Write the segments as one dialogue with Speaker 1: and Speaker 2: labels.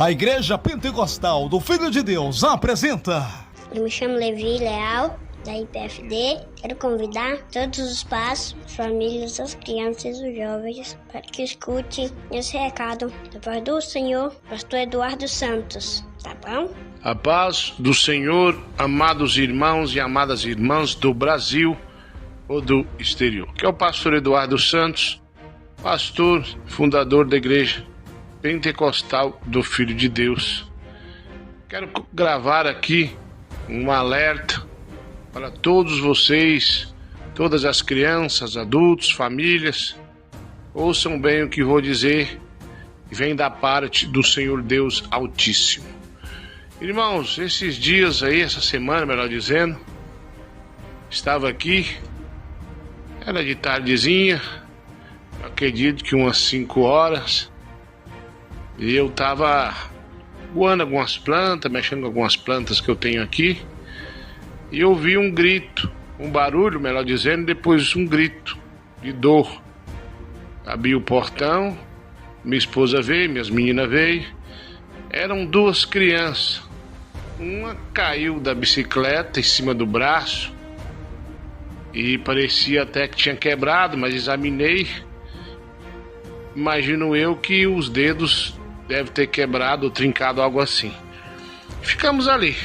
Speaker 1: A Igreja Pentecostal do Filho de Deus apresenta...
Speaker 2: Eu me chamo Levi Leal, da IPFD. Quero convidar todos os pais, as famílias, as crianças e os jovens para que escutem esse recado da paz do Senhor, pastor Eduardo Santos, tá bom?
Speaker 3: A paz do Senhor, amados irmãos e amadas irmãs do Brasil ou do exterior. Que é o pastor Eduardo Santos, pastor, fundador da Igreja Pentecostal do Filho de Deus. Quero gravar aqui um alerta para todos vocês, todas as crianças, adultos, famílias. Ouçam bem o que vou dizer, vem da parte do Senhor Deus Altíssimo. Irmãos, esses dias aí, essa semana, melhor dizendo, estava aqui, era de tardezinha, acredito que umas 5 horas, e eu estava voando algumas plantas, mexendo com algumas plantas que eu tenho aqui, e eu ouvi um grito, um barulho, melhor dizendo, depois um grito de dor. Abri o portão, minha esposa veio, minhas meninas veio, eram 2 crianças. Uma caiu da bicicleta em cima do braço e parecia até que tinha quebrado, mas examinei, imagino eu que os dedos devem ter quebrado ou trincado, algo assim. Ficamos ali.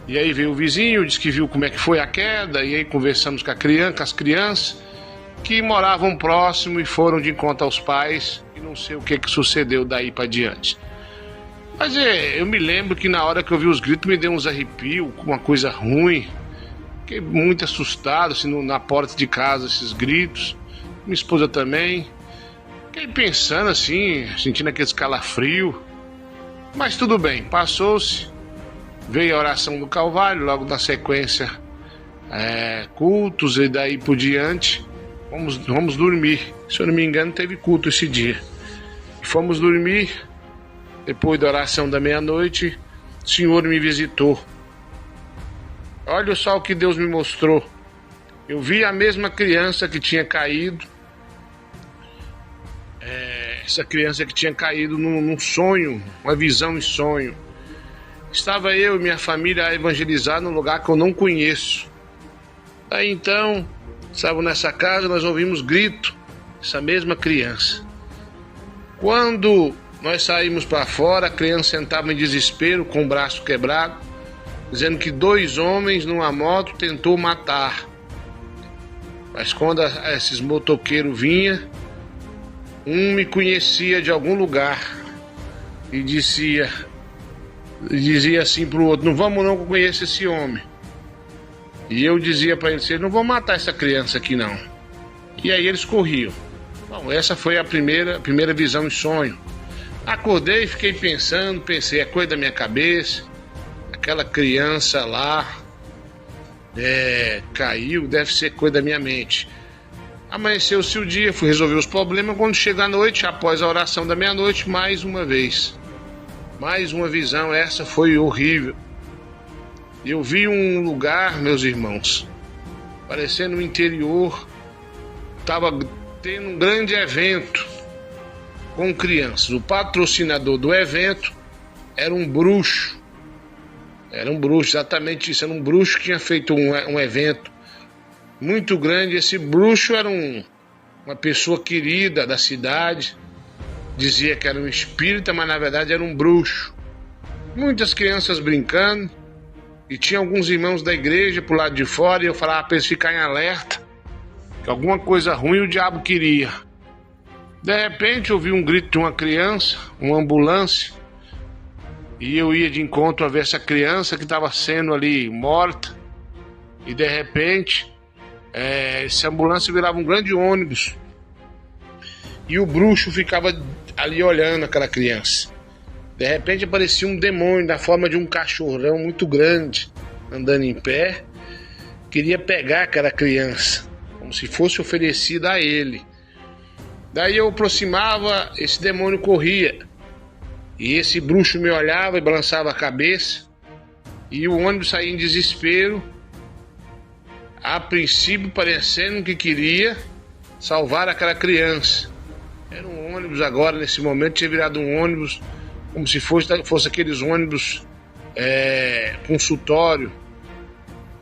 Speaker 3: E aí veio o vizinho, disse que viu como é que foi a queda, e aí conversamos com as crianças que moravam próximo e foram de encontro aos pais, e não sei o que sucedeu daí para diante. Mas eu me lembro que na hora que eu vi os gritos me deu uns arrepios, uma coisa ruim. Fiquei muito assustado, assim, na porta de casa, esses gritos. Minha esposa também. Fiquei pensando assim, sentindo aquele calafrio. Mas tudo bem, passou-se. Veio a oração do Calvário, logo na sequência cultos e daí por diante. Vamos dormir. Se eu não me engano, teve culto esse dia. Fomos dormir. Depois da oração da meia-noite, o Senhor me visitou. Olha só o que Deus me mostrou. Eu vi a mesma criança que tinha caído. Essa criança que tinha caído num sonho, uma visão em sonho. Estava eu e minha família a evangelizar num lugar que eu não conheço. Aí então, estávamos nessa casa, nós ouvimos grito, essa mesma criança. Quando nós saímos para fora, a criança sentava em desespero, com o braço quebrado, dizendo que 2 homens numa moto tentou matar. Mas quando esses motoqueiros vinham, um me conhecia de algum lugar e dizia assim para o outro: não vamos não, que eu conheço esse homem. E eu dizia para eles: não vão matar essa criança aqui não. E aí eles corriam. Bom, essa foi a primeira visão em sonho. Acordei, fiquei pensei, é coisa da minha cabeça, aquela criança lá caiu, deve ser coisa da minha mente. Amanheceu-se o dia, fui resolver os problemas. Quando chega a noite, após a oração da meia-noite, mais uma vez, mais uma visão. Essa foi horrível. Eu vi um lugar, meus irmãos, parecendo um interior, estava tendo um grande evento com crianças. O patrocinador do evento era um bruxo. Era um bruxo, exatamente isso. Era um bruxo que tinha feito um evento muito grande. Esse bruxo era uma pessoa querida da cidade. Dizia que era um espírita, mas na verdade era um bruxo. Muitas crianças brincando. E tinha alguns irmãos da igreja pro lado de fora. E eu falava para eles ficarem alerta, que alguma coisa ruim o diabo queria. De repente eu vi um grito de uma criança, uma ambulância, e eu ia de encontro a ver essa criança que estava sendo ali morta, e de repente essa ambulância virava um grande ônibus, e o bruxo ficava ali olhando aquela criança. De repente aparecia um demônio na forma de um cachorrão muito grande, andando em pé, queria pegar aquela criança, como se fosse oferecida a ele. Daí eu aproximava, esse demônio corria. E esse bruxo me olhava e balançava a cabeça. E o ônibus saía em desespero. A princípio parecendo que queria salvar aquela criança. Era um ônibus agora, nesse momento, tinha virado um ônibus como se fosse aqueles ônibus consultório.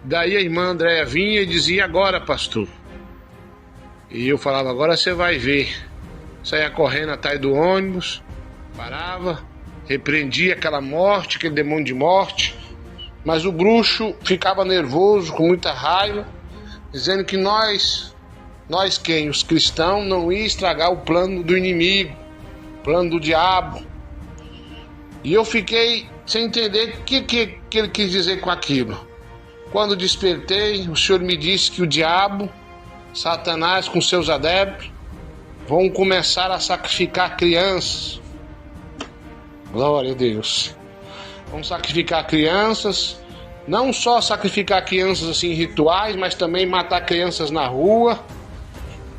Speaker 3: Daí a irmã Andréia vinha e dizia: agora, pastor? E eu falava: agora você vai ver. Saía correndo atrás do ônibus, parava, repreendia aquela morte, aquele demônio de morte. Mas o bruxo ficava nervoso, com muita raiva, dizendo que nós quem? Os cristãos, não ia estragar o plano do inimigo, o plano do diabo. E eu fiquei sem entender o que ele quis dizer com aquilo. Quando despertei, o Senhor me disse que o diabo, Satanás com seus adeptos, vão começar a sacrificar crianças. Glória a Deus. Vão sacrificar crianças, não só sacrificar crianças assim em rituais, mas também matar crianças na rua,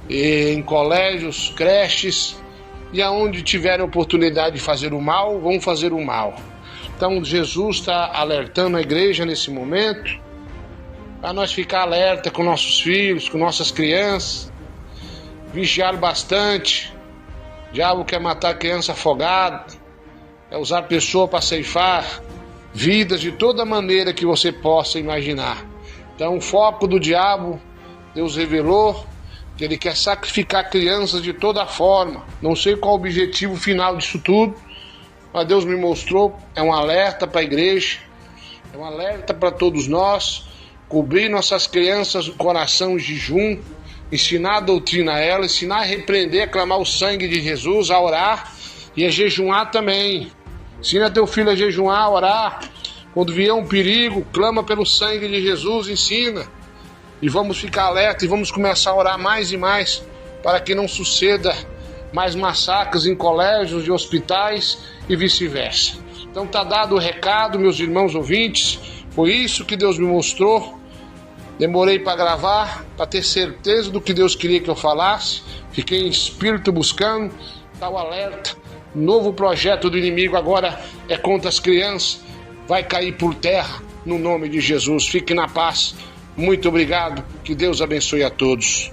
Speaker 3: em colégios, creches, e aonde tiverem oportunidade de fazer o mal, vão fazer o mal. Então Jesus está alertando a igreja nesse momento, para nós ficar alerta com nossos filhos, com nossas crianças, vigiar bastante. O diabo quer matar criança afogada, é usar pessoa para ceifar vidas de toda maneira que você possa imaginar. Então o foco do diabo, Deus revelou que ele quer sacrificar crianças de toda forma. Não sei qual o objetivo final disso tudo, mas Deus me mostrou. É um alerta para a igreja, é um alerta para todos nós, cobrir nossas crianças no coração em jejum, ensinar a doutrina a elas, ensinar a repreender, a clamar o sangue de Jesus, a orar e a jejuar também. Ensina teu filho a jejuar, a orar. Quando vier um perigo, clama pelo sangue de Jesus, ensina. E vamos ficar alerta e vamos começar a orar mais e mais para que não suceda mais massacres em colégios e hospitais e vice-versa. Então tá dado o recado, meus irmãos ouvintes. Foi isso que Deus me mostrou. Demorei para gravar, para ter certeza do que Deus queria que eu falasse. Fiquei em espírito buscando, tá o alerta. Novo projeto do inimigo agora é contra as crianças. Vai cair por terra no nome de Jesus. Fique na paz. Muito obrigado. Que Deus abençoe a todos.